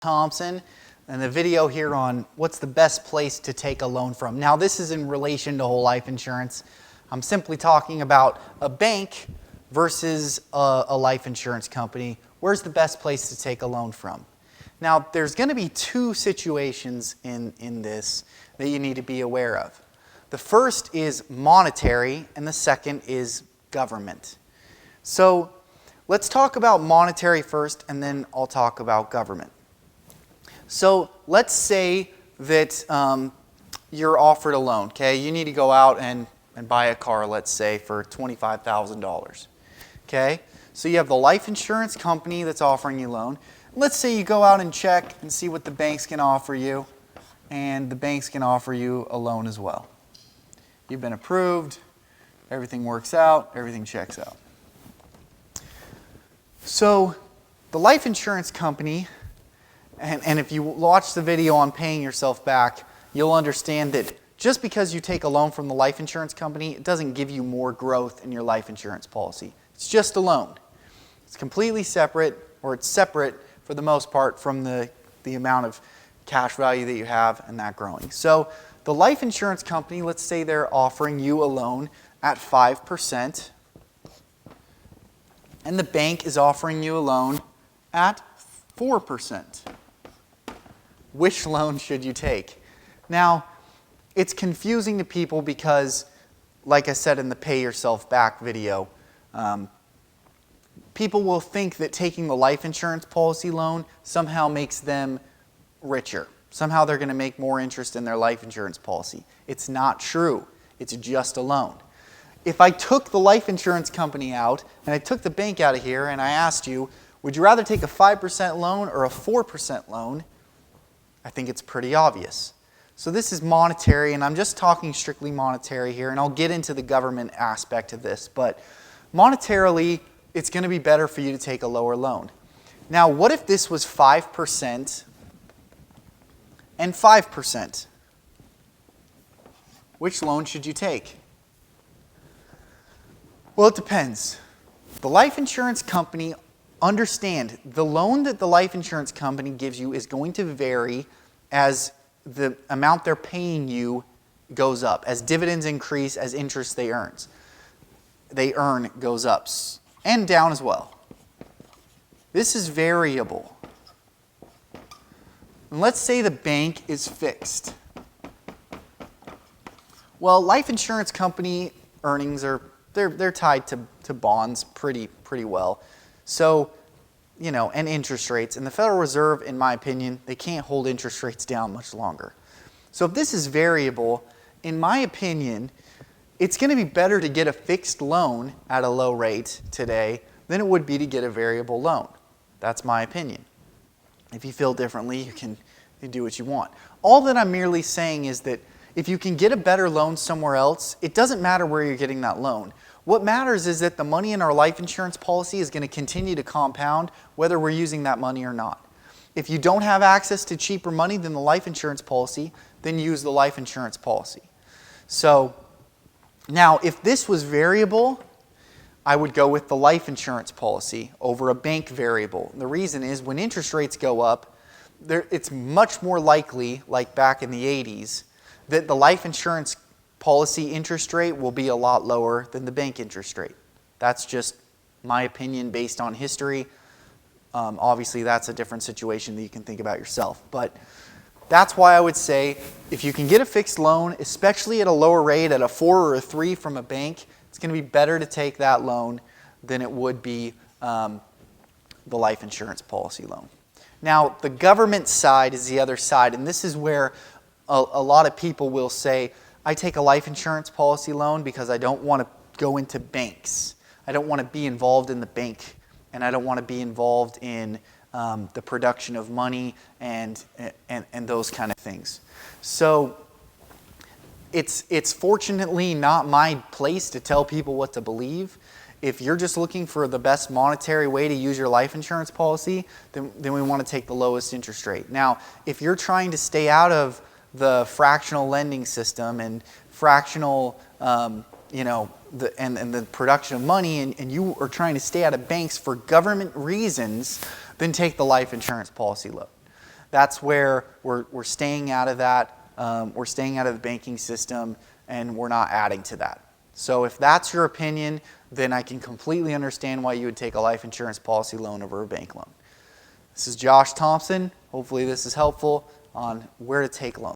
Thompson, and the video here on what's the best place to take a loan from. Now this is in relation to whole life insurance. I'm simply talking about a bank versus a life insurance company. Where's the best place to take a loan from? Now there's going to be two situations in this that you need to be aware of. The first is monetary and the second is government. So let's talk about monetary first and then I'll talk about government. So let's say that you're offered a loan, okay? You need to go out and buy a car, let's say, for $25,000, okay? So you have the life insurance company that's offering you a loan. Let's say you go out and check and see what the banks can offer you, and the banks can offer you a loan as well. You've been approved, everything works out, everything checks out. So the life insurance company, and if you watch the video on paying yourself back, you'll understand that just because you take a loan from the life insurance company, it doesn't give you more growth in your life insurance policy. It's just a loan. It's completely separate, or it's separate for the most part from the amount of cash value that you have and that growing. So the life insurance company, let's say they're offering you a loan at 5%, and the bank is offering you a loan at 4%. Which loan should you take? Now, it's confusing to people because, like I said in the Pay Yourself Back video, people will think that taking the life insurance policy loan somehow makes them richer. Somehow they're going to make more interest in their life insurance policy. It's not true. It's just a loan. If I took the life insurance company out and I took the bank out of here and I asked you, would you rather take a 5% loan or a 4% loan? I think it's pretty obvious. So this is monetary, and I'm just talking strictly monetary here, and I'll get into the government aspect of this, but monetarily, it's going to be better for you to take a lower loan. Now, what if this was 5% and 5%? Which loan should you take? Well, it depends. The life insurance company, understand, the loan that the life insurance company gives you is going to vary as the amount they're paying you goes up. As dividends increase, as interest they earn goes up and down as well. This is variable. And let's say the bank is fixed. Well, life insurance company earnings are they're tied to bonds pretty well. So, and interest rates. And the Federal Reserve, in my opinion, they can't hold interest rates down much longer. So if this is variable, in my opinion, it's going to be better to get a fixed loan at a low rate today than it would be to get a variable loan. That's my opinion. If you feel differently, you can do what you want. All that I'm merely saying is that if you can get a better loan somewhere else, it doesn't matter where you're getting that loan. What matters is that the money in our life insurance policy is going to continue to compound whether we're using that money or not. If you don't have access to cheaper money than the life insurance policy, then use the life insurance policy. So now if this was variable, I would go with the life insurance policy over a bank variable. The reason is when interest rates go up, it's much more likely, like back in the 80s, that the life insurance policy interest rate will be a lot lower than the bank interest rate. That's just my opinion based on history. Obviously, that's a different situation that you can think about yourself. But that's why I would say if you can get a fixed loan, especially at a lower rate, at a 4 or a 3 from a bank, it's going to be better to take that loan than it would be the life insurance policy loan. Now, the government side is the other side, and this is where a lot of people will say, I take a life insurance policy loan because I don't want to go into banks. I don't want to be involved in the bank, and I don't want to be involved in the production of money and those kind of things. So it's fortunately not my place to tell people what to believe. If you're just looking for the best monetary way to use your life insurance policy, then we want to take the lowest interest rate. Now, if you're trying to stay out of the fractional lending system and fractional, and the production of money, and you are trying to stay out of banks for government reasons, then take the life insurance policy loan. That's where we're staying out of that. We're staying out of the banking system, and we're not adding to that. So if that's your opinion, then I can completely understand why you would take a life insurance policy loan over a bank loan. This is Josh Thompson. Hopefully this is helpful on where to take loans.